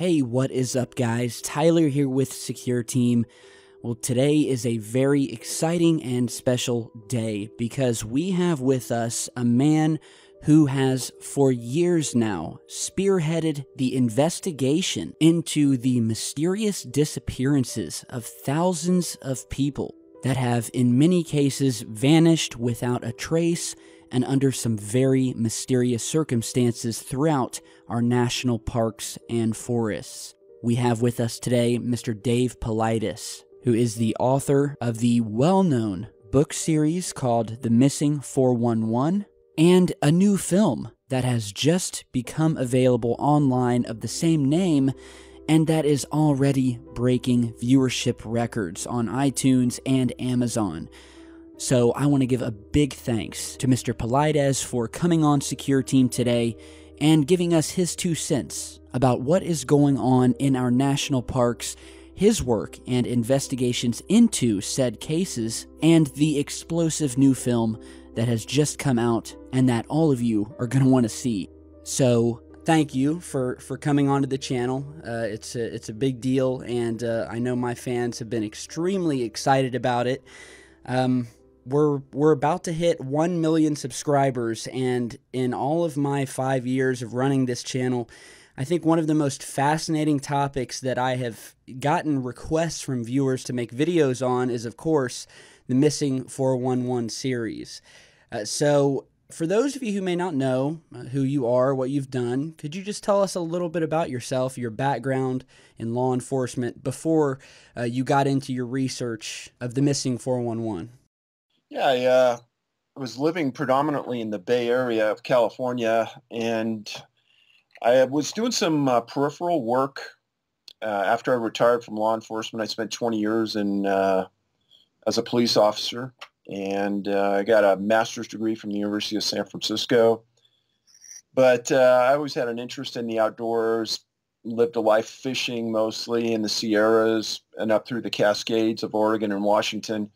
Hey, what is up, guys? Tyler here with Secure Team. Well, today is a very exciting and special day because we have with us a man who has for years now spearheaded the investigation into the mysterious disappearances of thousands of people that have in many cases vanished without a trace and under some very mysterious circumstances throughout our national parks and forests. We have with us today Mr. Dave Paulides, who is the author of the well-known book series called The Missing 411, and a new film that has just become available online of the same name, and that is already breaking viewership records on iTunes and Amazon. So I want to give a big thanks to Mr. Paulides for coming on Secure Team today and giving us his 2 cents about what is going on in our national parks, his work and investigations into said cases, and the explosive new film that has just come out and that all of you are going to want to see. So thank you for coming onto the channel. It's a big deal, and I know my fans have been extremely excited about it. We're about to hit 1 million subscribers, and in all of my 5 years of running this channel, I think one of the most fascinating topics that I have gotten requests from viewers to make videos on is, of course, the Missing 411 series. So for those of you who may not know who you are, what you've done, could you just tell us a little bit about yourself, your background in law enforcement before you got into your research of the Missing 411? Yeah, I was living predominantly in the Bay Area of California, and I was doing some peripheral work. After I retired from law enforcement, I spent 20 years as a police officer, and I got a master's degree from the University of San Francisco. But I always had an interest in the outdoors, lived a life fishing mostly in the Sierras and up through the Cascades of Oregon and Washington.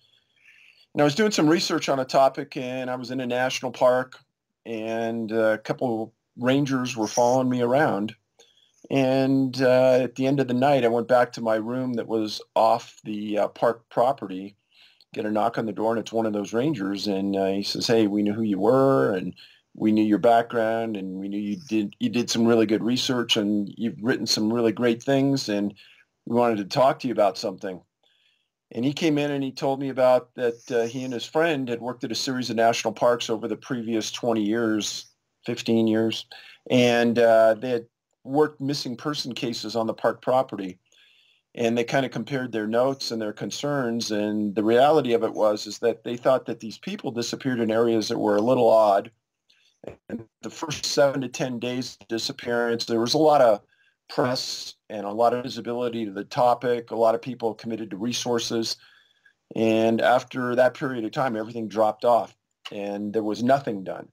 And I was doing some research on a topic, and I was in a national park, and a couple rangers were following me around. And at the end of the night, I went back to my room that was off the park property, get a knock on the door, and it's one of those rangers. And he says, "Hey, we knew who you were, and we knew your background, and we knew you did some really good research, and you've written some really great things, and we wanted to talk to you about something." And he came in and he told me about that he and his friend had worked at a series of national parks over the previous 20 years, 15 years, and they had worked missing person cases on the park property. And they kind of compared their notes and their concerns, and the reality of it is that they thought that these people disappeared in areas that were a little odd. And the first 7 to 10 days of disappearance, there was a lot of press and a lot of visibility to the topic, a lot of people committed to resources. And after that period of time, everything dropped off and there was nothing done.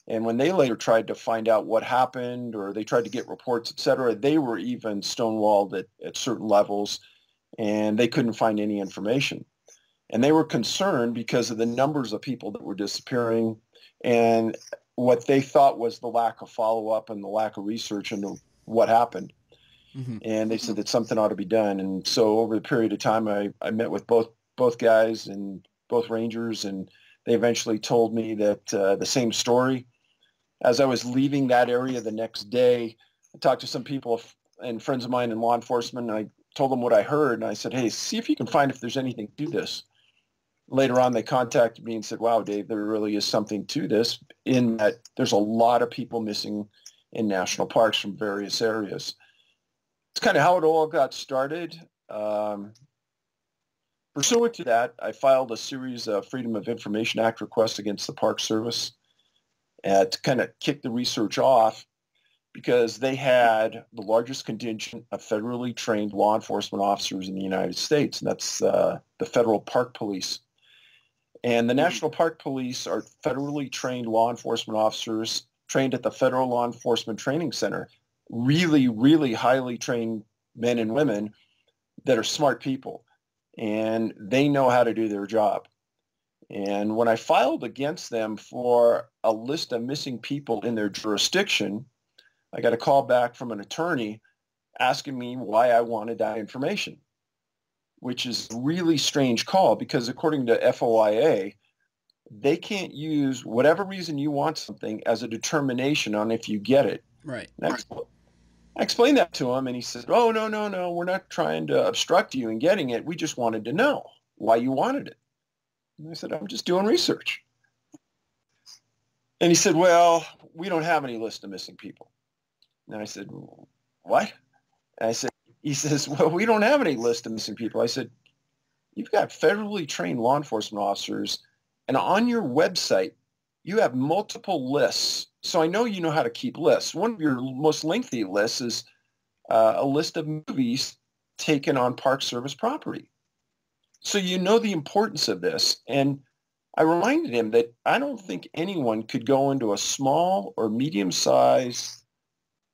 And when they later tried to find out what happened, or they tried to get reports, et cetera, they were even stonewalled at certain levels, and they couldn't find any information. And they were concerned because of the numbers of people that were disappearing and what they thought was the lack of follow-up and the lack of research into what happened. Mm-hmm. And they said that something ought to be done. And so over the period of time, I met with both guys and both rangers, and they eventually told me that the same story. As I was leaving that area the next day, I talked to some people and friends of mine in law enforcement, and I told them what I heard, and I said, "Hey, see if you can find if there's anything to this." Later on, they contacted me and said, "Wow, Dave, there really is something to this, in that there's a lot of people missing in national parks from various areas." It's kind of how it all got started. Pursuant to that, I filed a series of Freedom of Information Act requests against the Park Service to kind of kick the research off, because they had the largest contingent of federally trained law enforcement officers in the United States, and that's the federal park police. And the National Park Police are federally trained law enforcement officers trained at the Federal Law Enforcement Training Center. Really, really highly trained men and women that are smart people, and they know how to do their job. And when I filed against them for a list of missing people in their jurisdiction, I got a call back from an attorney asking me why I wanted that information, which is a really strange call because according to FOIA, they can't use whatever reason you want something as a determination on if you get it. Right. I explained that to him, and he said, oh, no, we're not trying to obstruct you in getting it. We just wanted to know why you wanted it. And I said, I'm just doing research. And he said, well, we don't have any list of missing people. And I said, what? And he says, well, we don't have any list of missing people. I said, you've got federally trained law enforcement officers, and on your website, you have multiple lists. So I know you know how to keep lists. One of your most lengthy lists is a list of movies taken on Park Service property. So you know the importance of this. And I reminded him that I don't think anyone could go into a small or medium-sized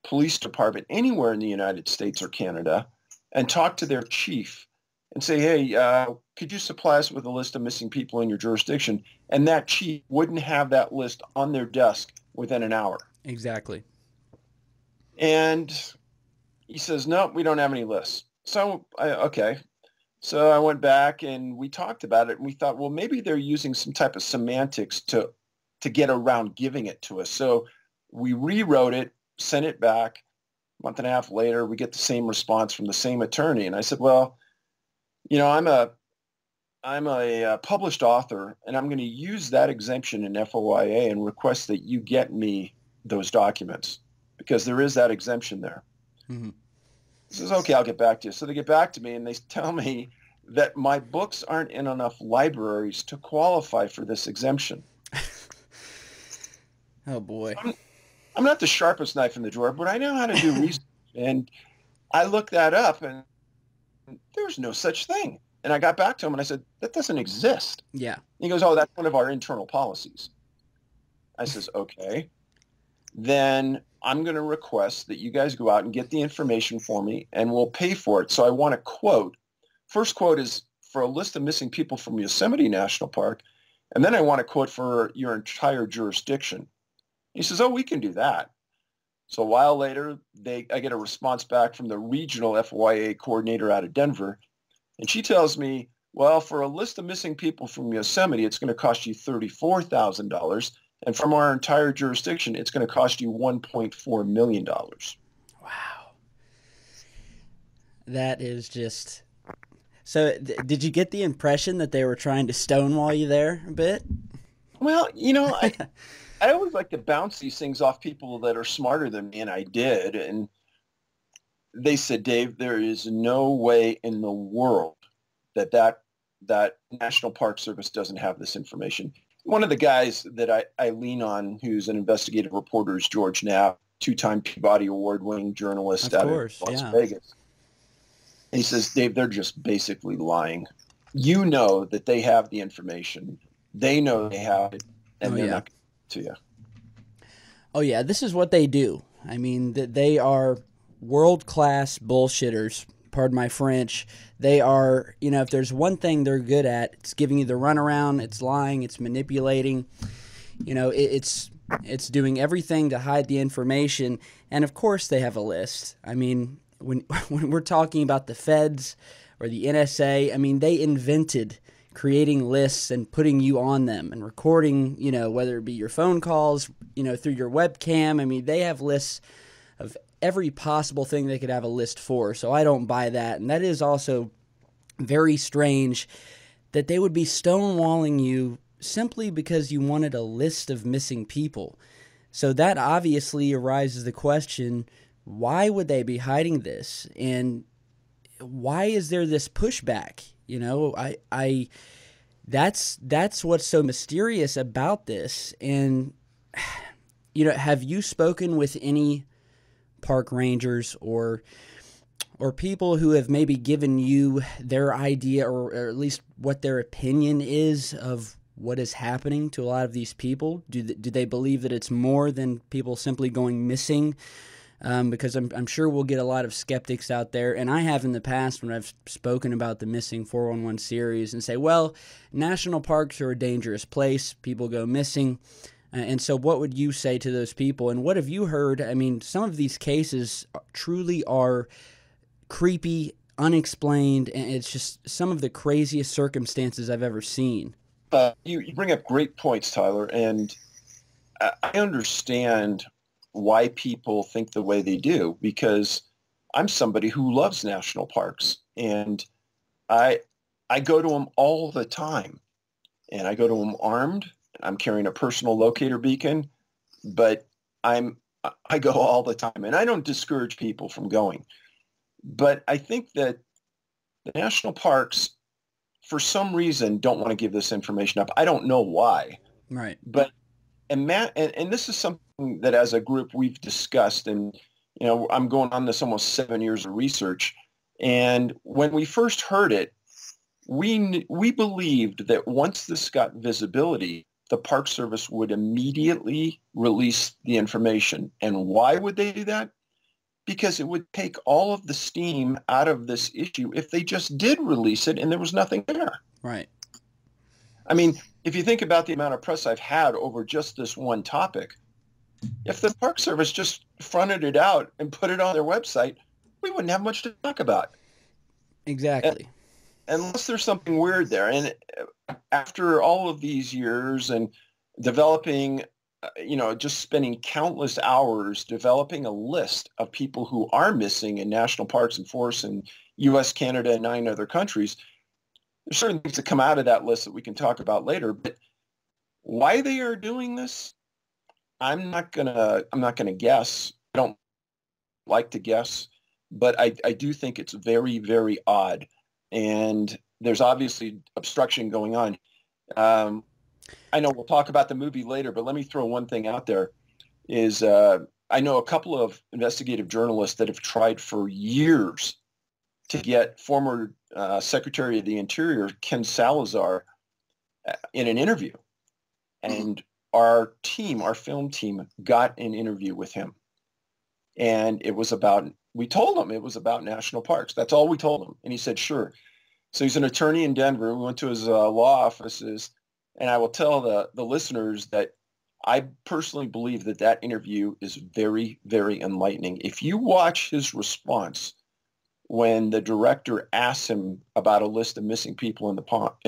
police department anywhere in the United States or Canada and talk to their chief and say, hey, could you supply us with a list of missing people in your jurisdiction? And that chief wouldn't have that list on their desk within an hour. Exactly. And he says, no, we don't have any lists. So, okay. So I went back and we talked about it, and we thought, well, maybe they're using some type of semantics to get around giving it to us. So we rewrote it, sent it back. A month and a half later, we get the same response from the same attorney. And I said, well, you know, I'm a published author, and I'm going to use that exemption in FOIA and request that you get me those documents because there is that exemption there. Mm-hmm. He says, okay, I'll get back to you. So they get back to me, and they tell me that my books aren't in enough libraries to qualify for this exemption. Oh, boy. I'm not the sharpest knife in the drawer, but I know how to do research. And I looked that up, and there's no such thing. And I got back to him, and I said, that doesn't exist. Yeah. And he goes, oh, that's one of our internal policies. I says, okay. Then I'm going to request that you guys go out and get the information for me, and we'll pay for it. So I want a quote. First quote is for a list of missing people from Yosemite National Park, and then I want a quote for your entire jurisdiction. He says, oh, we can do that. So a while later, I get a response back from the regional FYA coordinator out of Denver, and she tells me, well, for a list of missing people from Yosemite, it's going to cost you $34,000. And from our entire jurisdiction, it's going to cost you $1.4 million. Wow. That is just... So did you get the impression that they were trying to stonewall you there a bit? Well, you know, I always like to bounce these things off people that are smarter than me, and I did. And they said, Dave, there is no way in the world that National Park Service doesn't have this information. One of the guys that I lean on who's an investigative reporter is George Knapp, two-time Peabody Award-winning journalist out of Las Vegas. And he says, Dave, they're just basically lying. You know that they have the information. They know they have it, and they're not to you. Oh, yeah, this is what they do. I mean, they are world-class bullshitters, pardon my French. They are, you know, if there's one thing they're good at, it's giving you the runaround, it's lying, it's manipulating. You know, it's doing everything to hide the information. And, of course, they have a list. I mean, when we're talking about the feds or the NSA, I mean, they invented creating lists and putting you on them and recording, you know, whether it be your phone calls, you know, through your webcam. I mean, they have lists of every possible thing they could have a list for. So I don't buy that. And that is also very strange that they would be stonewalling you simply because you wanted a list of missing people. So that obviously arises the question, why would they be hiding this? And why is there this pushback? You know, that's what's so mysterious about this. And, you know, have you spoken with any park rangers or people who have maybe given you their idea or at least what their opinion is of what is happening to a lot of these people? Do they believe that it's more than people simply going missing? Because I'm sure we'll get a lot of skeptics out there, and I have in the past when I've spoken about the Missing 411 series and say, well, national parks are a dangerous place. People go missing. And so what would you say to those people? And what have you heard? I mean, some of these cases truly are creepy, unexplained, and it's just some of the craziest circumstances I've ever seen. You bring up great points, Tyler, and I understand why people think the way they do, because I'm somebody who loves national parks, and I go to them all the time, and I go to them armed. I'm carrying a personal locator beacon, but I go all the time, and I don't discourage people from going. But I think that the national parks, for some reason, don't want to give this information up. I don't know why. Right. But and this is something that as a group we've discussed, and I'm going on this almost 7 years of research. And when we first heard it, we believed that once this got visibility, the Park Service would immediately release the information. And why would they do that? Because it would take all of the steam out of this issue if they just did release it and there was nothing there. Right. I mean, if you think about the amount of press I've had over just this one topic, if the Park Service just fronted it out and put it on their website, we wouldn't have much to talk about. Exactly. Unless there's something weird there. And after all of these years and developing, just spending countless hours developing a list of people who are missing in national parks and forests in U.S., Canada, and 9 other countries, there's certain things that come out of that list that we can talk about later. But why they are doing this, I'm not gonna guess. I don't like to guess, but I do think it's very, very odd. And there's obviously obstruction going on. I know we'll talk about the movie later, but let me throw one thing out there. I know a couple of investigative journalists that have tried for years to get former Secretary of the Interior, Ken Salazar, in an interview. And our film team, got an interview with him. And we told him it was about national parks. That's all we told him. And he said, sure. So he's an attorney in Denver. We went to his law offices. And I will tell the listeners that I personally believe that interview is very, very enlightening. If you watch his response when the director asks him about a list of missing people in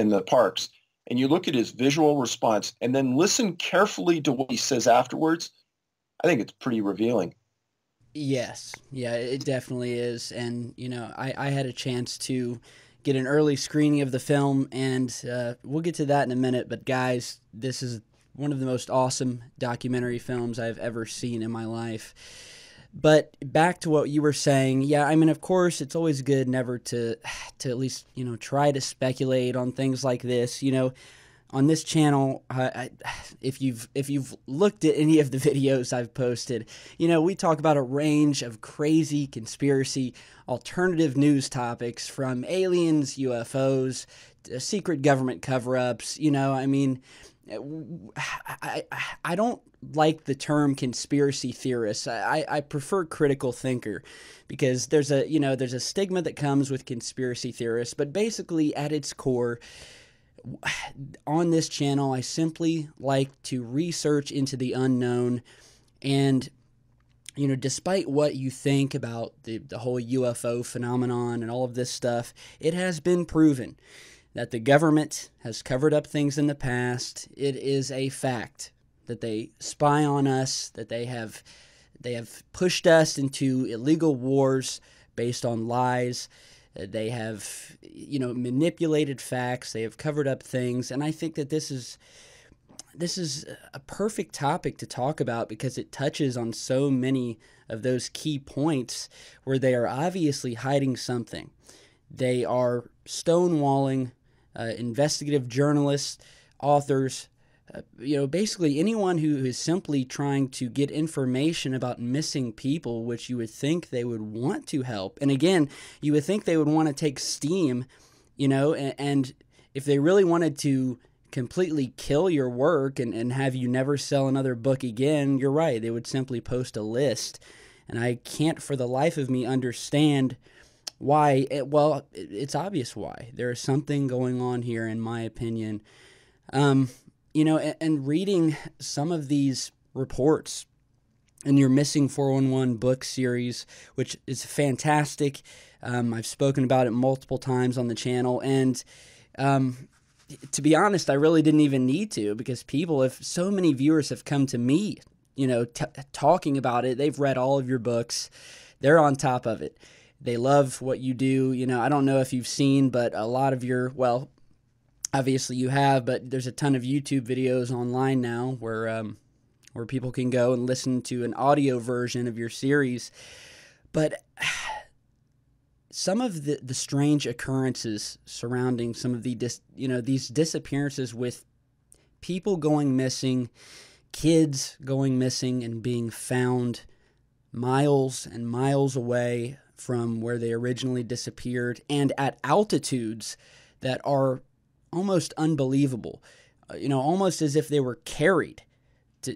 the parks, and you look at his visual response and then listen carefully to what he says afterwards, I think it's pretty revealing. Yes. Yeah, it definitely is. And, I had a chance to get an early screening of the film, and we'll get to that in a minute. But guys, this is one of the most awesome documentary films I've ever seen in my life. But back to what you were saying, yeah, I mean, of course, it's always good never to at least, try to speculate on things like this. On this channel, if you've looked at any of the videos I've posted, we talk about a range of crazy conspiracy, alternative news topics, from aliens, UFOs, to secret government cover-ups. I mean, I don't like the term conspiracy theorist. I prefer critical thinker, because there's a stigma that comes with conspiracy theorists. But basically, at its core, on this channel, I simply like to research into the unknown. And despite what you think about the whole UFO phenomenon and all of this stuff, it has been proven that the government has covered up things in the past. It is a fact that they spy on us, that they have pushed us into illegal wars based on lies. They have, manipulated facts. They have covered up things. And I think that this is a perfect topic to talk about, because it touches on so many of those key points where they are obviously hiding something. They are stonewalling investigative journalists, authors, basically anyone who is simply trying to get information about missing people, which you would think they would want to help. And again, you would think they would want to take steam, and if they really wanted to completely kill your work and have you never sell another book again, you're right, they would simply post a list. And I can't for the life of me understand why. It's obvious why. There is something going on here, in my opinion. And reading some of these reports and your Missing 411 book series, which is fantastic. I've spoken about it multiple times on the channel, and to be honest, I really didn't even need to, because so many viewers have come to me, talking about it. They've read all of your books. They're on top of it. They love what you do. I don't know if you've seen, but a lot of well, obviously you have, but there's a ton of YouTube videos online now where people can go and listen to an audio version of your series. But some of the strange occurrences surrounding some of these disappearances, with people going missing, kids going missing and being found miles and miles away from where they originally disappeared, and at altitudes that are almost unbelievable, almost as if they were carried to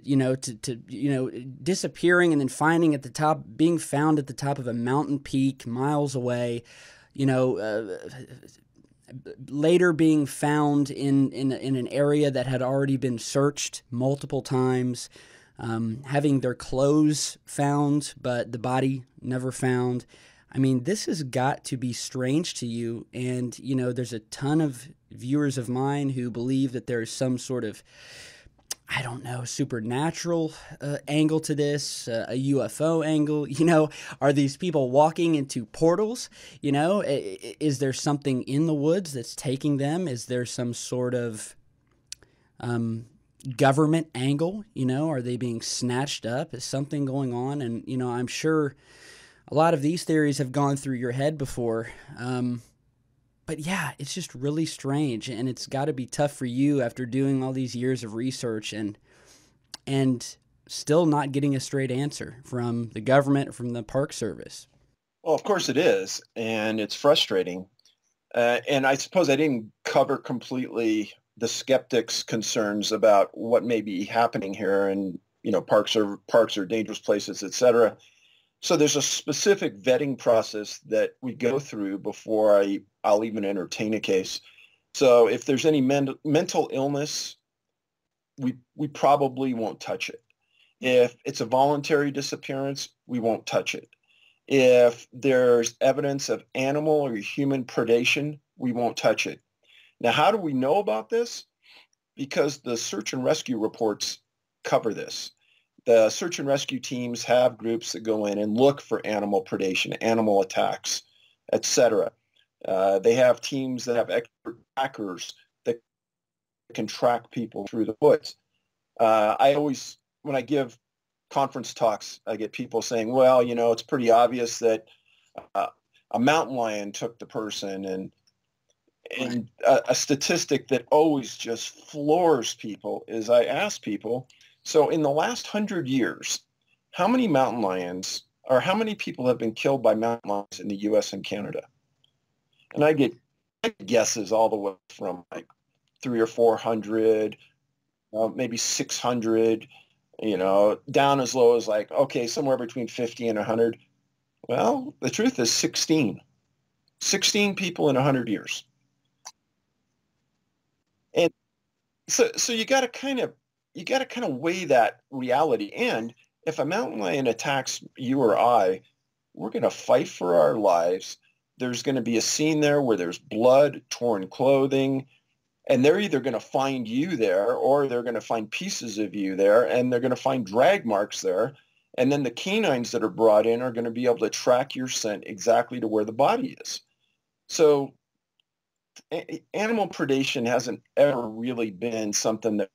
disappearing and then being found at the top of a mountain peak miles away, later being found in an area that had already been searched multiple times, having their clothes found, but the body never found. I mean, this has got to be strange to you. And, there's a ton of viewers of mine who believe that there's some sort of, I don't know, supernatural angle to this, a UFO angle. Are these people walking into portals? Is there something in the woods that's taking them? Is there some sort of government angle? Are they being snatched up? Is something going on? And, I'm sure a lot of these theories have gone through your head before. But yeah, it's just really strange, and it's got to be tough for you after doing all these years of research and still not getting a straight answer from the government or from the Park Service. Well, of course it is, and it's frustrating. And I suppose I didn't cover completely the skeptics' concerns about what may be happening here, and parks are dangerous places, etc. So there's a specific vetting process that we go through before I'll even entertain a case. So if there's any mental illness, we probably won't touch it. If it's a voluntary disappearance, we won't touch it. If there's evidence of animal or human predation, we won't touch it. Now, how do we know about this? Because the search and rescue reports cover this. The search and rescue teams have groups that go in and look for animal predation, animal attacks, etc. They have teams that have expert trackers that can track people through the woods. When I give conference talks, I get people saying, well, it's pretty obvious that a mountain lion took the person. And a statistic that always just floors people is I ask people, so in the last 100 years, how many mountain lions or how many people have been killed by mountain lions in the U.S. and Canada? And I get guesses all the way from like 300 or 400, maybe 600, down as low as like, okay, somewhere between 50 and 100. Well, the truth is 16. 16 people in 100 years. And so you got to kind of weigh that reality. And if a mountain lion attacks you or I, we're going to fight for our lives. There's going to be a scene there where there's blood, torn clothing, and they're either going to find you there or they're going to find pieces of you there, and they're going to find drag marks there. And then the canines that are brought in are going to be able to track your scent exactly to where the body is. So animal predation hasn't ever really been something that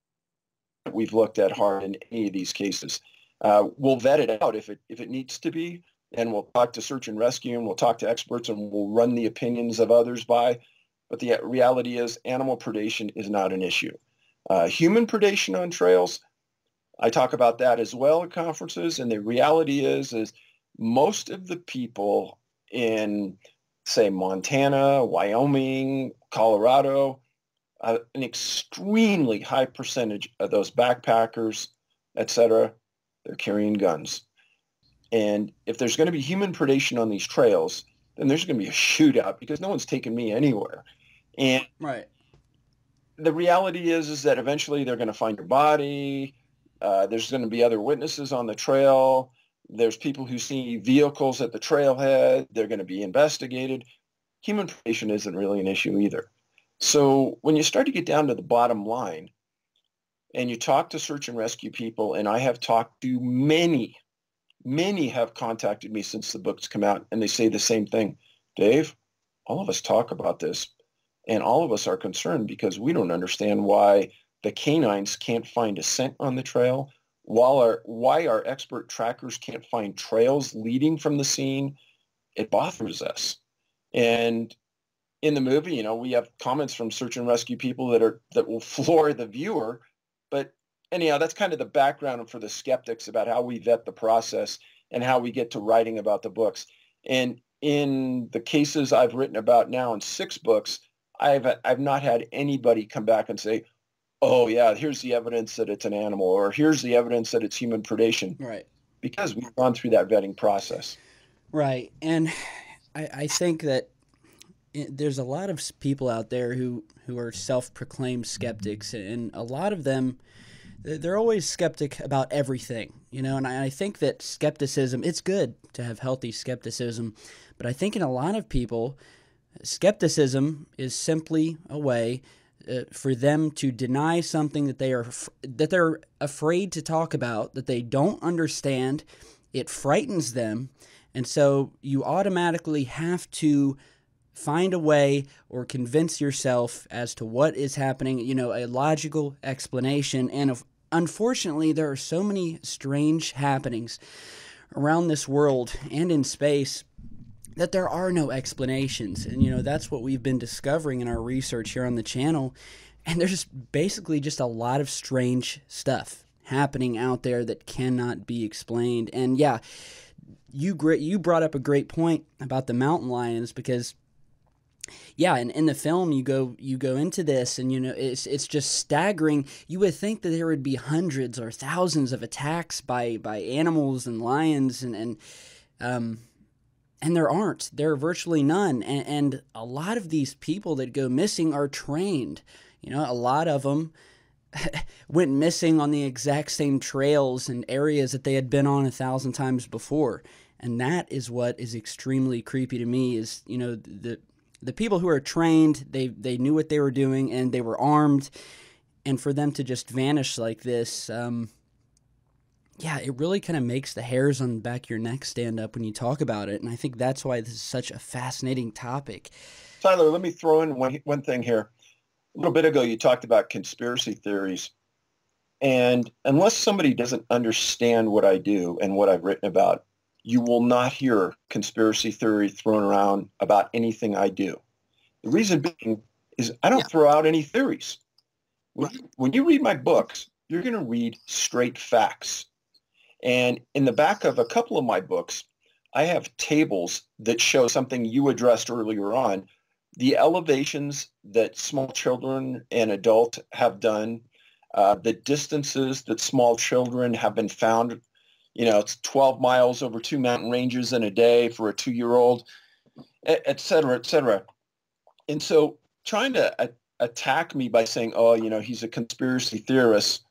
we've looked at hard in any of these cases. We'll vet it out if it needs to be, and we'll talk to search and rescue, and we'll talk to experts, and we'll run the opinions of others by. But the reality is animal predation is not an issue. Human predation on trails, I talk about that as well at conferences, and the reality is most of the people in, say, Montana, Wyoming, Colorado, an extremely high percentage of those backpackers, etc., they're carrying guns. And if there's going to be human predation on these trails, then there's going to be a shootout because no one's taking me anywhere. And right. The reality is that eventually they're going to find your body. There's going to be other witnesses on the trail. There's people who see vehicles at the trailhead. They're going to be investigated. Human predation isn't really an issue either. So when you start to get down to the bottom line and you talk to search and rescue people, and I have talked to many have contacted me since the book's come out, and they say the same thing. Dave, all of us talk about this, and all of us are concerned because we don't understand why the canines can't find a scent on the trail, why our expert trackers can't find trails leading from the scene. It bothers us. And in the movie, you know, we have comments from search and rescue people that will floor the viewer. But anyhow, that's kind of the background for the skeptics about how we vet the process and how we get to writing about the books. And in the cases I've written about now in 6 books, I've not had anybody come back and say, oh yeah, here's the evidence that it's an animal, or here's the evidence that it's human predation. Right. Because we've gone through that vetting process. Right. And I think that there's a lot of people out there who are self-proclaimed skeptics, and a lot of them, they're always skeptic about everything, you know, and I think that skepticism, it's good to have healthy skepticism, but I think in a lot of people, skepticism is simply a way for them to deny something that they're afraid to talk about, that they don't understand. It frightens them, and so you automatically have to find a way or convince yourself as to what is happening, you know, a logical explanation. And unfortunately, there are so many strange happenings around this world and in space that there are no explanations. And, you know, that's what we've been discovering in our research here on the channel. And there's basically just a lot of strange stuff happening out there that cannot be explained. And yeah, you brought up a great point about the mountain lions, because yeah, and in the film you go into this, and you know it's just staggering. You would think that there would be hundreds or thousands of attacks by animals and lions, and there aren't. There are virtually none. And a lot of these people that go missing are trained. You know, a lot of them went missing on the exact same trails and areas that they had been on 1,000 times before. And that is what is extremely creepy to me, is, you know, the people who are trained, they knew what they were doing, and they were armed. And for them to just vanish like this, yeah, it really kind of makes the hairs on the back of your neck stand up when you talk about it. And I think that's why this is such a fascinating topic. Tyler, let me throw in one thing here. A little bit ago, you talked about conspiracy theories. And unless somebody doesn't understand what I do and what I've written about, you will not hear conspiracy theory thrown around about anything I do. The reason being is I don't throw out any theories. When you read my books, you're going to read straight facts. And in the back of a couple of my books, I have tables that show something you addressed earlier on, the elevations that small children and adults have done, the distances that small children have been found. You know, it's 12 miles over 2 mountain ranges in a day for a 2-year-old, et cetera, et cetera. And so trying to attack me by saying, oh, you know, he's a conspiracy theorist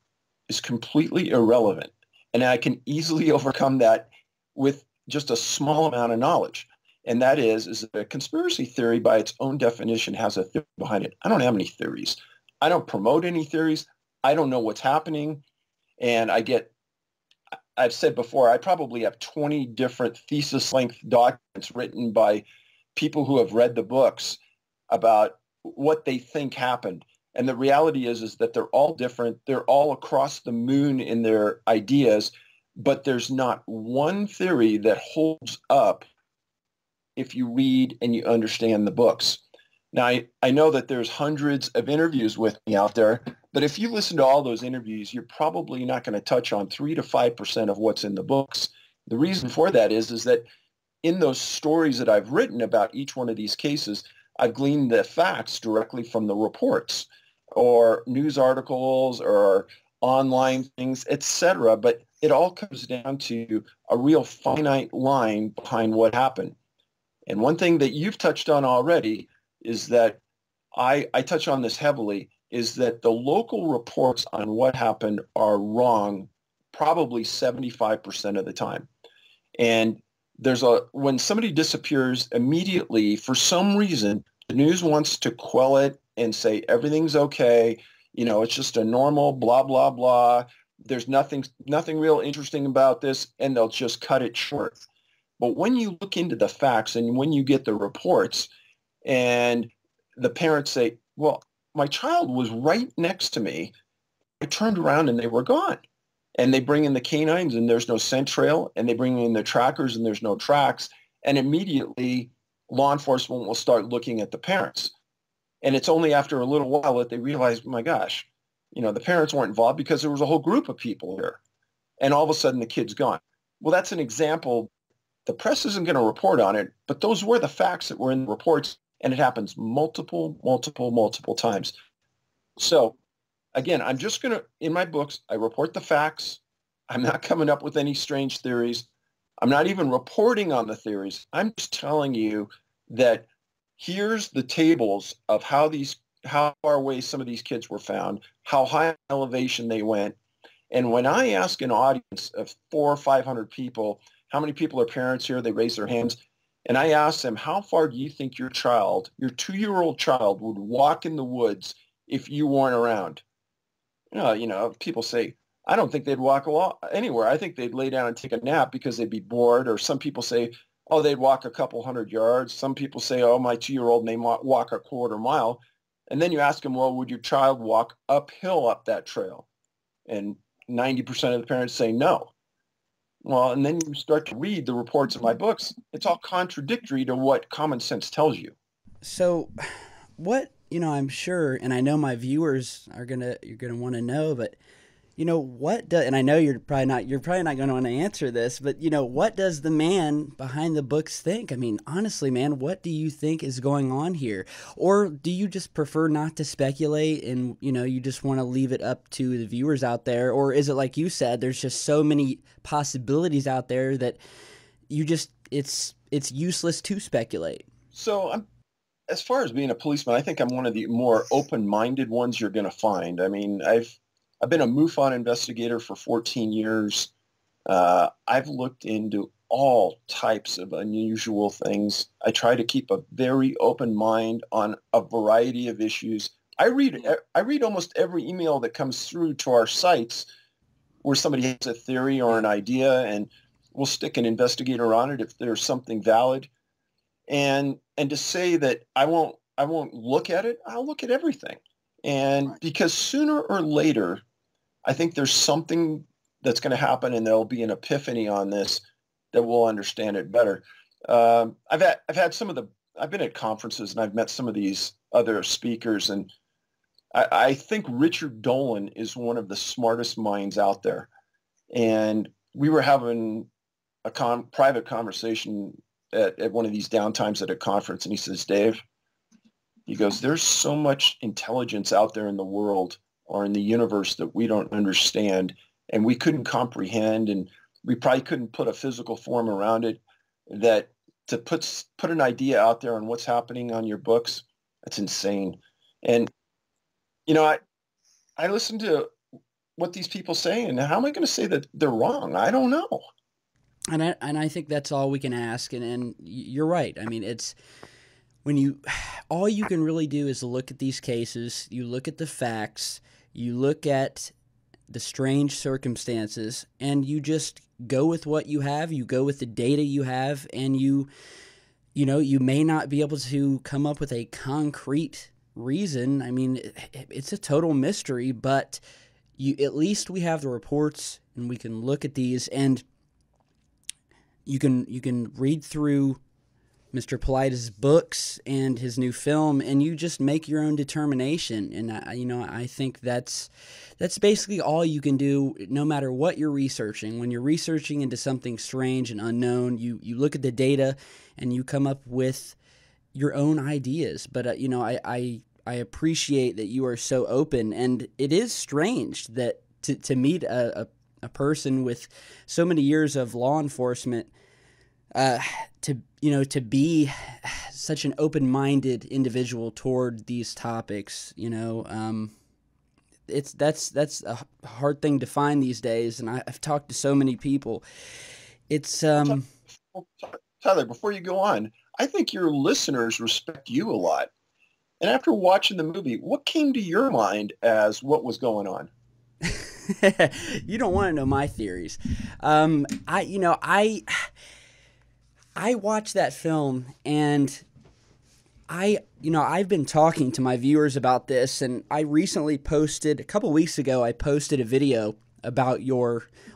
is completely irrelevant. And I can easily overcome that with just a small amount of knowledge. And that is that a conspiracy theory by its own definition has a theory behind it. I don't have any theories. I don't promote any theories. I don't know what's happening. And I've said before, I probably have 20 different thesis-length documents written by people who have read the books about what they think happened. And the reality is that they're all different. They're all across the moon in their ideas, but there's not one theory that holds up if you read and you understand the books. Now, I know that there's hundreds of interviews with me out there, but if you listen to all those interviews, you're probably not going to touch on 3 to 5% of what's in the books. The reason for that is that in those stories that I've written about each one of these cases, I've gleaned the facts directly from the reports or news articles or online things, etc. But it all comes down to a real finite line behind what happened. And one thing that you've touched on already is that I touch on this heavily, is that the local reports on what happened are wrong probably 75% of the time. And when somebody disappears immediately, for some reason, the news wants to quell it and say everything's okay. It's just a normal blah, blah, blah. There's nothing real interesting about this, and they'll just cut it short. But when you look into the facts and when you get the reports and the parents say, well, my child was right next to me, I turned around and they were gone. And they bring in the canines and there's no scent trail, and they bring in the trackers and there's no tracks. And immediately law enforcement will start looking at the parents. And it's only after a little while that they realize, oh my gosh, the parents weren't involved because there was a whole group of people here. And all of a sudden the kid's gone. Well, that's an example. The press isn't going to report on it, but those were the facts that were in the reports. And it happens multiple times. So again, I'm just going to, in my books, I report the facts. I'm not coming up with any strange theories. I'm not even reporting on the theories. I'm just telling you that here's the tables of how far away some of these kids were found, how high elevation they went. And when I ask an audience of 400 or 500 people, how many people are parents here? They raise their hands. And I ask them, how far do you think your 2-year-old child would walk in the woods if you weren't around? People say, I don't think they'd walk anywhere. I think they'd lay down and take a nap because they'd be bored. Or some people say, oh, they'd walk a couple hundred yards. Some people say, oh, my 2-year-old may walk a quarter mile. And then you ask them, well, would your child walk uphill up that trail? And 90% of the parents say no. Well, and then you start to read the reports of my books. It's all contradictory to what common sense tells you. So what, I'm sure, and I know my viewers you're going to want to know, but and I know you're probably not going to want to answer this, but what does the man behind the books think? I mean, honestly, man, what do you think is going on here? Or do you just prefer not to speculate and, you just want to leave it up to the viewers out there? Or is it like you said, there's just so many possibilities out there that it's useless to speculate? So as far as being a policeman, I think I'm one of the more open-minded ones you're going to find. I mean, I've been a MUFON investigator for 14 years. I've looked into all types of unusual things. I try to keep a very open mind on a variety of issues. I read almost every email that comes through to our sites where somebody has a theory or an idea, and we'll stick an investigator on it if there's something valid. And to say that I won't look at it, I'll look at everything. And because sooner or later, I think there's something that's going to happen, and there'll be an epiphany on this that we'll understand it better. I've been at conferences and I've met some of these other speakers, and I think Richard Dolan is one of the smartest minds out there. And we were having a private conversation at one of these downtimes at a conference, and he says, Dave, he goes, there's so much intelligence out there in the world or in the universe that we don't understand and we couldn't comprehend, and we probably couldn't put a physical form around it, that to put an idea out there on what's happening on your books, that's insane. And, I listen to what these people say, and how am I going to say that they're wrong? I don't know. And I think that's all we can ask. And you're right. I mean, it's all you can really do is look at these cases, you look at the facts, you look at the strange circumstances, and you just go with what you have, you go with the data you have, and you may not be able to come up with a concrete reason. I mean, it's a total mystery, but at least we have the reports, and we can look at these, and you can read through Mr. Paulides' books and his new film, and you just make your own determination. And I think that's basically all you can do, no matter what you're researching. When you're researching into something strange and unknown, you look at the data and you come up with your own ideas. But I appreciate that you are so open, and it is strange that to meet a person with so many years of law enforcement, to be such an open-minded individual toward these topics, that's a hard thing to find these days, and I've talked to so many people. It's Well, Tyler, before you go on, I think your listeners respect you a lot. And after watching the movie, what came to your mind as what was going on? you don't want to know my theories. I watched that film, and I've been talking to my viewers about this, and I recently posted, a couple weeks ago, I posted a video about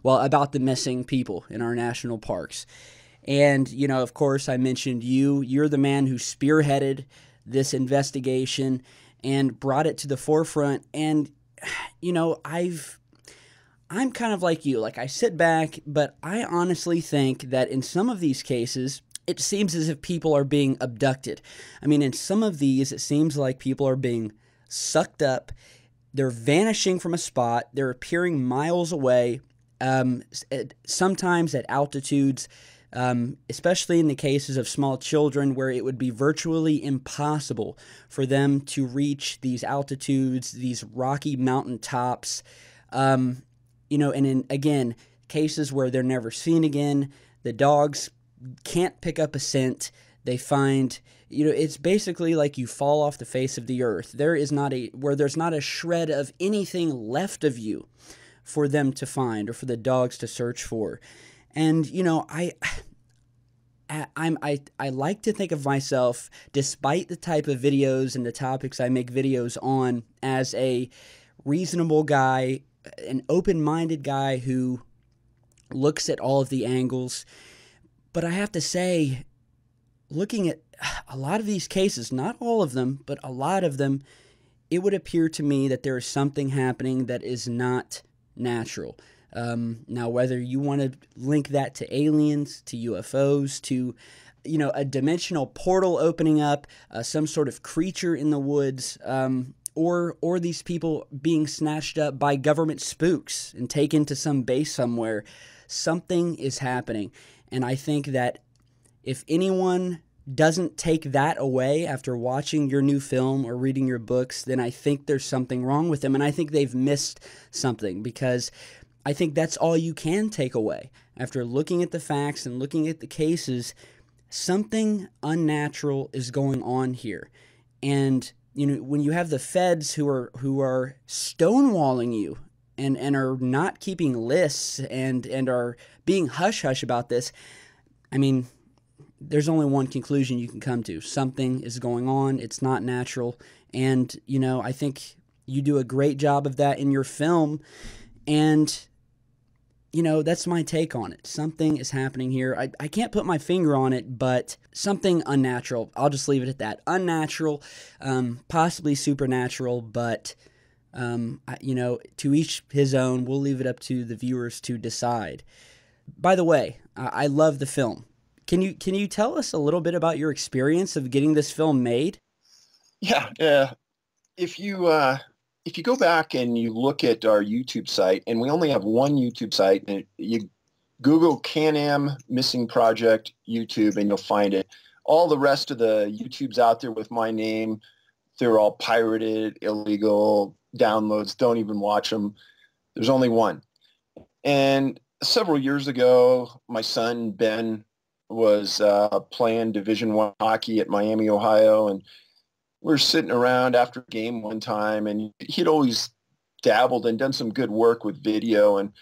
about the missing people in our national parks. And, of course, I mentioned you're the man who spearheaded this investigation and brought it to the forefront. And, I'm kind of like you. Like, I sit back, but I honestly think that in some of these cases, it seems as if people are being abducted. I mean, in some of these, it seems like people are being sucked up. They're vanishing from a spot. They're appearing miles away, sometimes at altitudes, especially in the cases of small children, where it would be virtually impossible for them to reach these altitudes, these rocky mountain tops. And in, again, cases where they're never seen again, the dogs can't pick up a scent. They find, it's basically like you fall off the face of the earth. There's not a shred of anything left of you for them to find or for the dogs to search for. And, I like to think of myself, despite the type of videos and the topics I make videos on, as a reasonable guy, an open-minded guy who looks at all of the angles. But I have to say, looking at a lot of these cases, not all of them, but a lot of them, it would appear to me that there is something happening that is not natural. Now, whether you want to link that to aliens, to UFOs, to a dimensional portal opening up, some sort of creature in the woods, or these people being snatched up by government spooks and taken to some base somewhere, something is happening. And I think that if anyone doesn't take that away after watching your new film or reading your books, then I think there's something wrong with them. And I think they've missed something, because I think that's all you can take away. After looking at the facts and looking at the cases, something unnatural is going on here. And when you have the feds who are stonewalling you and are not keeping lists and are being hush-hush about this, I mean, there's only one conclusion you can come to. Something is going on. It's not natural. And, I think you do a great job of that in your film. And, that's my take on it. Something is happening here. I can't put my finger on it, but something unnatural. I'll just leave it at that. Unnatural, possibly supernatural, but, to each his own. We'll leave it up to the viewers to decide. By the way, I love the film. Can you tell us a little bit about your experience of getting this film made? Yeah. If you go back and you look at our YouTube site, and we only have one YouTube site, and you Google Can-Am Missing Project YouTube, and you'll find it. All the rest of the YouTubes out there with my name, they're all pirated, illegal downloads. Don't even watch them. There's only one. And several years ago, my son Ben was playing Division I hockey at Miami, Ohio, and we were sitting around after a game one time, and he'd always dabbled and done some good work with video, and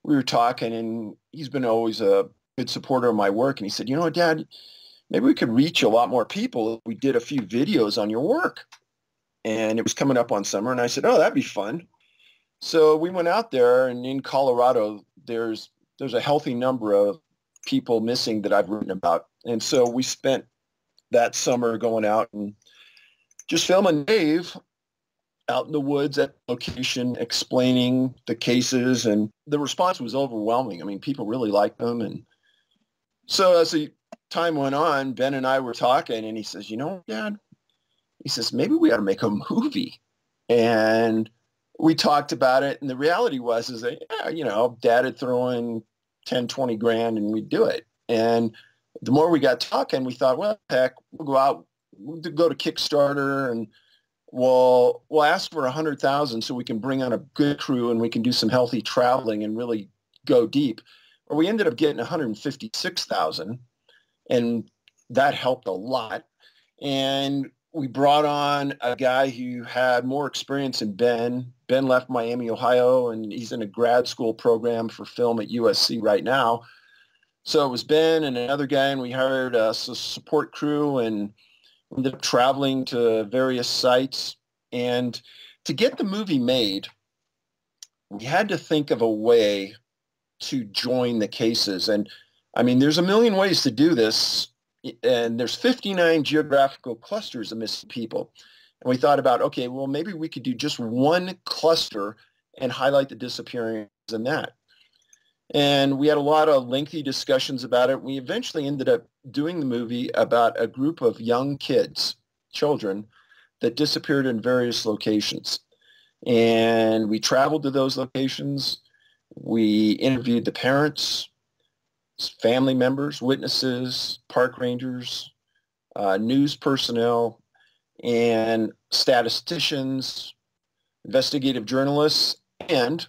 we were talking, and he's been always a good supporter of my work, and he said, Dad, maybe we could reach a lot more people if we did a few videos on your work. And it was coming up on summer, and I said, oh, that'd be fun. So we went out there, and in Colorado, there's a healthy number of people missing that I've written about. And so we spent that summer going out and just filming Dave out in the woods at location, explaining the cases, and the response was overwhelming. I mean, people really liked them. And so as the time went on, Ben and I were talking, and he says, Dad, he says, maybe we ought to make a movie. And we talked about it, and the reality was that, Dad had thrown in 10, 20 grand, and we'd do it. And the more we got talking, we thought, well, heck, we'll go out, we'll go to Kickstarter and well, we'll ask for 100,000 so we can bring on a good crew and we can do some healthy traveling and really go deep. Or we ended up getting 156,000, and that helped a lot. And we brought on a guy who had more experience than Ben. Ben left Miami, Ohio, and he's in a grad school program for film at USC right now. So it was Ben and another guy, and we hired a support crew, and we ended up traveling to various sites. And to get the movie made, we had to think of a way to join the cases. And I mean, there's a million ways to do this. And there's 59 geographical clusters of missing people. And we thought about, okay, well, maybe we could do just one cluster and highlight the disappearance in that. And we had a lot of lengthy discussions about it. We eventually ended up doing the movie about a group of young kids, children, that disappeared in various locations. And we traveled to those locations. We interviewed the parents, family members, witnesses, park rangers, news personnel, and statisticians, investigative journalists. And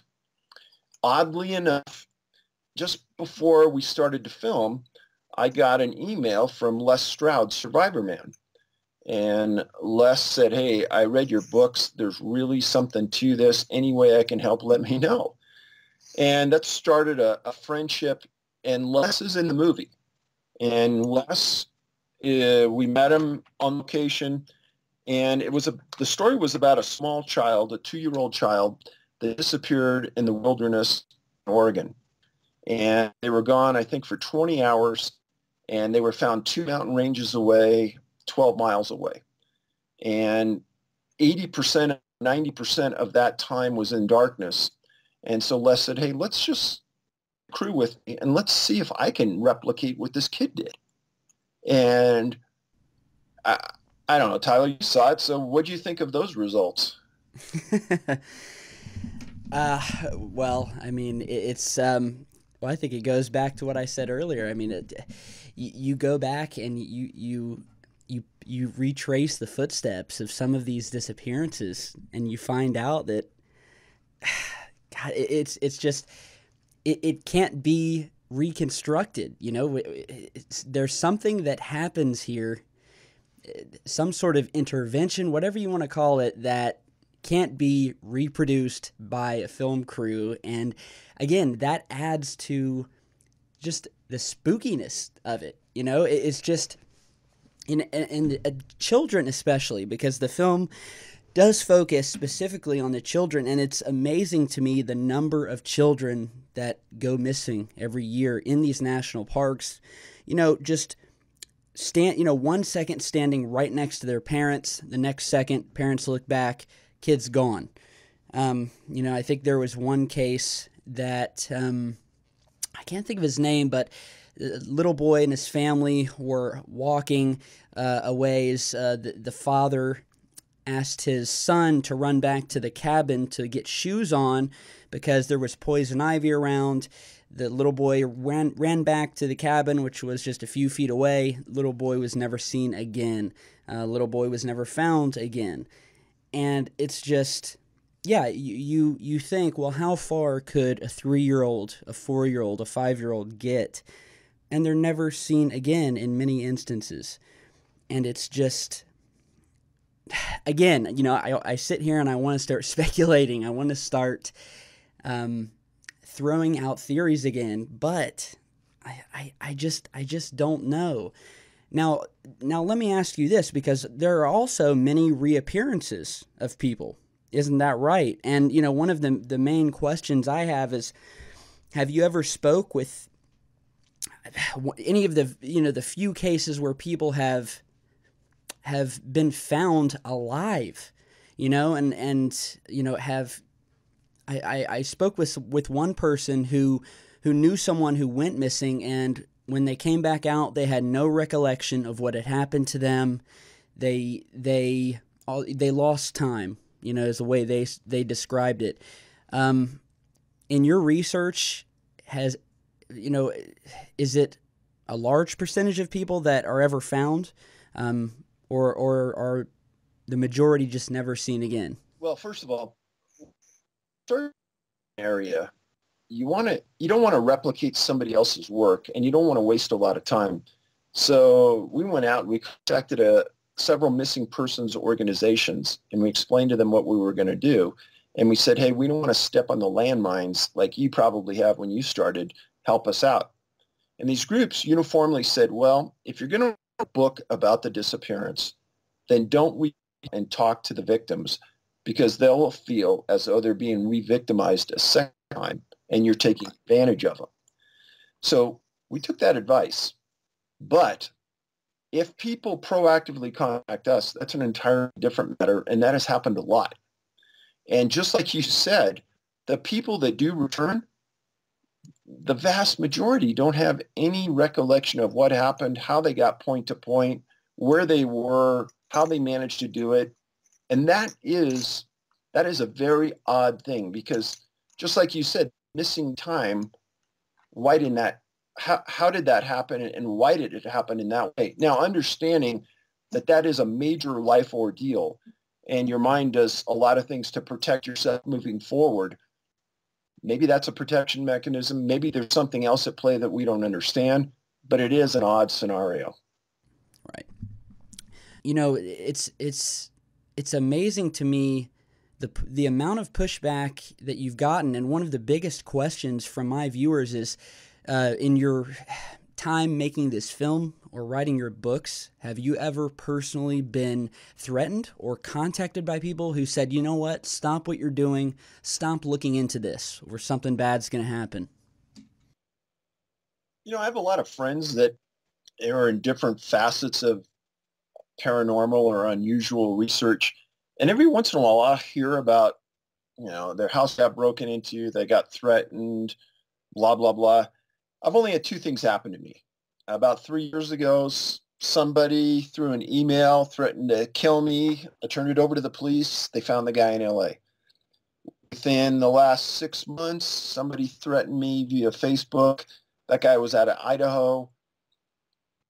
oddly enough, just before we started to film, I got an email from Les Stroud, Survivor Man. And Les said, hey, I read your books. There's really something to this. Any way I can help, let me know. And that started a friendship. And Les is in the movie. And Les, we met him on location. And the story was about a small child, a 2-year-old child, that disappeared in the wilderness in Oregon. And they were gone, I think, for 20 hours. And they were found 2 mountain ranges away, 12 miles away. And 80%, 90% of that time was in darkness. And so Les said, hey, let's just crew with me and let's see if I can replicate what this kid did. And I don't know, Tyler, you saw it. So what do you think of those results? Well, I mean, it's, well, I think it goes back to what I said earlier. I mean, you go back and you retrace the footsteps of some of these disappearances, and you find out that, God, it's just, it can't be reconstructed. You know, there's something that happens here, some sort of intervention, whatever you want to call it, that can't be reproduced by a film crew. And again, that adds to just the spookiness of it. You know, it's just, and children especially, because the film does focus specifically on the children, and it's amazing to me the number of children that go missing every year in these national parks. You know, just 1 second standing right next to their parents, the next second parents look back, kid's gone. You know, I think there was one case that I can't think of his name, but a little boy and his family were walking a ways. The father asked his son to run back to the cabin to get shoes on because there was poison ivy around. The little boy ran back to the cabin, which was just a few feet away. Little boy was never seen again. Little boy was never found again. And it's just, yeah, you think, well, how far could a 3-year-old, a 4-year-old, a 5-year-old get? And they're never seen again in many instances. And it's just, again, you know, I sit here and I want to start speculating. I want to start throwing out theories again, but I just don't know. Now let me ask you this, because there are also many reappearances of people. Isn't that right? And, you know, one of the main questions I have is, have you ever spoke with any of the, you know, the few cases where people have been found alive, you know, and you know, I spoke with one person who knew someone who went missing, and when they came back out, they had no recollection of what had happened to them. They lost time, you know, is the way they described it. In your research, is it a large percentage of people that are ever found, or the majority just never seen again? Well, first of all, certain area, you don't want to replicate somebody else's work, and you don't want to waste a lot of time. So we went out and we contacted several missing persons organizations, and we explained to them what we were going to do. And we said, hey, we don't want to step on the landmines like you probably have when you started. Help us out. And these groups uniformly said, well, if you're going to write a book about the disappearance, then don't read and talk to the victims, because they'll feel as though they're being re-victimized a second time and you're taking advantage of them. So we took that advice. But if people proactively contact us, that's an entirely different matter, and that has happened a lot. And just like you said, the people that do return, the vast majority don't have any recollection of what happened, how they got point to point, where they were, how they managed to do it. And that is a very odd thing, because just like you said, missing time, why didn't that, how did that happen, and why did it happen in that way? Now, understanding that that is a major life ordeal, and your mind does a lot of things to protect yourself moving forward. Maybe that's a protection mechanism. Maybe there's something else at play that we don't understand, but it is an odd scenario. Right. You know, it's amazing to me the amount of pushback that you've gotten, and one of the biggest questions from my viewers is, in your time making this film or writing your books, have you ever personally been threatened or contacted by people who said, you know what, stop what you're doing, stop looking into this, or something bad's going to happen? You know, I have a lot of friends that are in different facets of paranormal or unusual research. And every once in a while, I'll hear about, you know, their house got broken into, they got threatened, blah, blah, blah. I've only had two things happen to me. About 3 years ago, somebody through an email threatened to kill me. I turned it over to the police. They found the guy in LA. Within the last 6 months, somebody threatened me via Facebook. That guy was out of Idaho.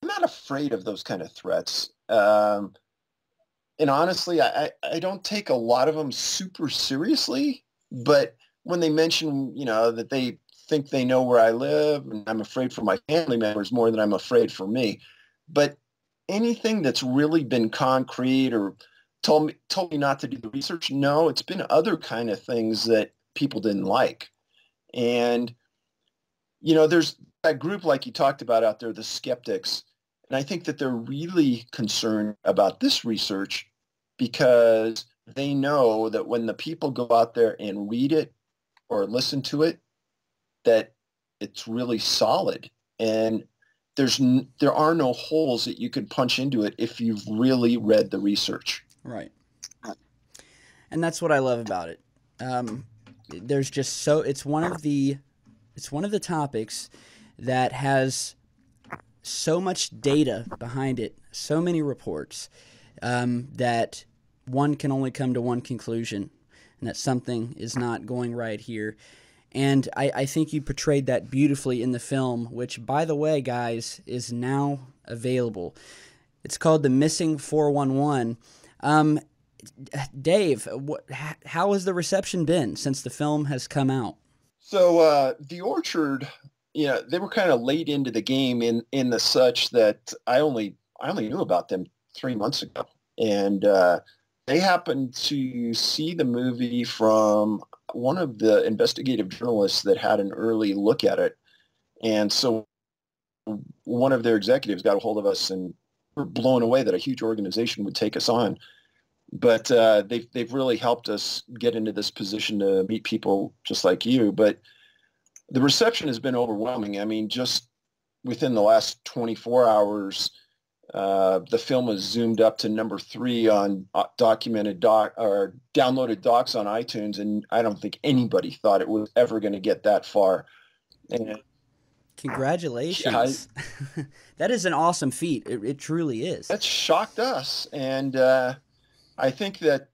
I'm not afraid of those kind of threats. And honestly, I don't take a lot of them super seriously. But when they mention, you know, that they think they know where I live, and I'm afraid for my family members more than I'm afraid for me. But anything that's really been concrete or told me not to do the research, no, it's been other kind of things that people didn't like. And, you know, there's that group like you talked about out there, the skeptics. And I think that they're really concerned about this research because they know that when the people go out there and read it or listen to it, that it's really solid, and there are no holes that you can punch into it if you've really read the research. Right. And that's what I love about it. There's just it's one of the topics that has so much data behind it, so many reports, that one can only come to one conclusion, and that something is not going right here. And I think you portrayed that beautifully in the film, which, by the way, guys, is now available. It's called The Missing 411. Dave, how has the reception been since the film has come out? So The Orchard, yeah, they were kind of late into the game in the such that I only knew about them 3 months ago. And they happened to see the movie from one of the investigative journalists that had an early look at it. And so one of their executives got a hold of us, and we're blown away that a huge organization would take us on. But they've really helped us get into this position to meet people just like you. But the reception has been overwhelming. I mean, just within the last 24 hours, the film has zoomed up to number 3 on downloaded docs on iTunes, and I don't think anybody thought it was ever going to get that far. And congratulations! Yeah, that is an awesome feat. It truly is. That shocked us, and I think that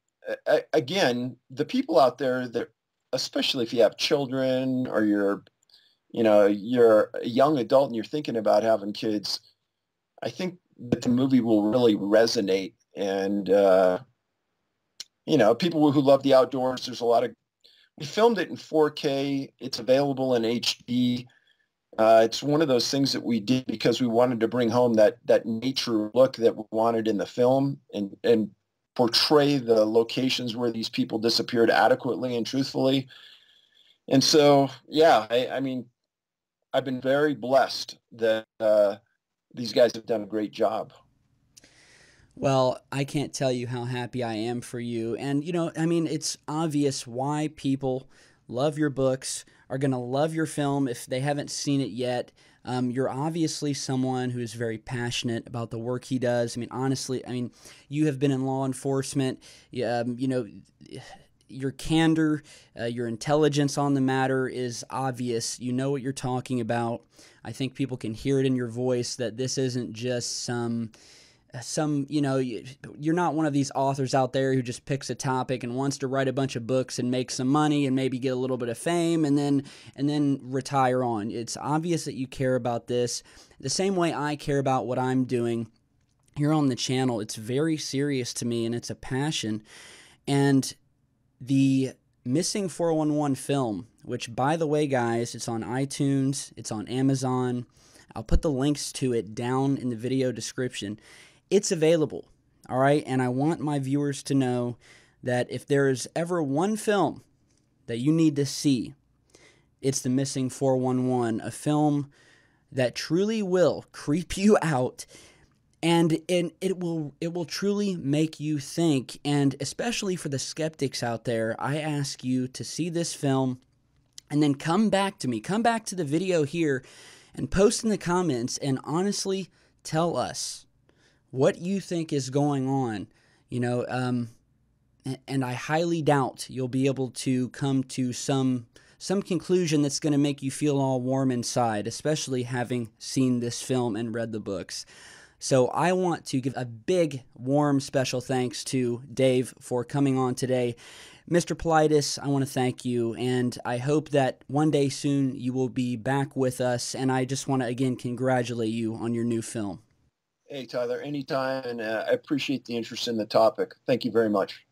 again, the people out there that, especially if you have children or you're a young adult and you're thinking about having kids, I think that the movie will really resonate, and people who love the outdoors. There's a lot of, we filmed it in 4K. It's available in HD. It's one of those things that we did because we wanted to bring home that nature look that we wanted in the film and portray the locations where these people disappeared adequately and truthfully. And so, yeah, I mean, I've been very blessed that these guys have done a great job. Well, I can't tell you how happy I am for you. And, I mean, it's obvious why people love your books, are going to love your film if they haven't seen it yet. You're obviously someone who is very passionate about the work he does. I mean, honestly, you have been in law enforcement. Your candor, your intelligence on the matter is obvious. You know what you're talking about. I think people can hear it in your voice that this isn't just some you're not one of these authors out there who just picks a topic and wants to write a bunch of books and make some money and maybe get a little bit of fame and then retire on. It's obvious that you care about this the same way I care about what I'm doing here on the channel. It's very serious to me and it's a passion. And the Missing 411 film, which, by the way, guys, it's on iTunes, it's on Amazon. I'll put the links to it down in the video description. It's available, all right? And I want my viewers to know that if there is ever one film that you need to see, it's The Missing 411, a film that truly will creep you out, and it will truly make you think. And especially for the skeptics out there, I ask you to see this film and then come back to me, come back to the video here and post in the comments and honestly tell us what you think is going on, and I highly doubt you'll be able to come to some conclusion that's going to make you feel all warm inside, especially having seen this film and read the books. So I want to give a big, warm, special thanks to Dave for coming on today. Mr. Paulides, I want to thank you, and I hope that one day soon you will be back with us, and I just want to, again, congratulate you on your new film. Hey, Tyler, anytime, and I appreciate the interest in the topic. Thank you very much.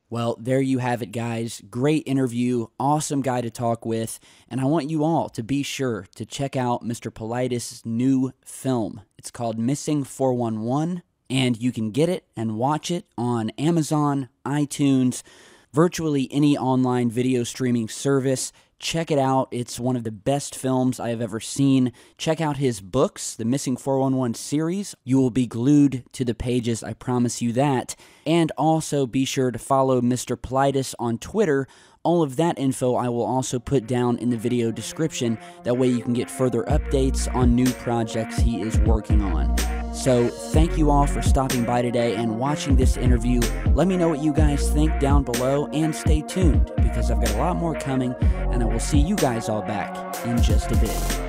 Well, there you have it, guys. Great interview, awesome guy to talk with, and I want you all to be sure to check out Mr. Paulides' new film. It's called Missing 411, and you can get it and watch it on Amazon, iTunes, virtually any online video streaming service. Check it out. It's one of the best films I have ever seen. Check out his books, the Missing 411 series. You will be glued to the pages, I promise you that. And also be sure to follow Mr. Paulides on Twitter. All of that info I will also put down in the video description. That way you can get further updates on new projects he is working on. So thank you all for stopping by today and watching this interview. Let me know what you guys think down below and stay tuned because I've got a lot more coming and I will see you guys all back in just a bit.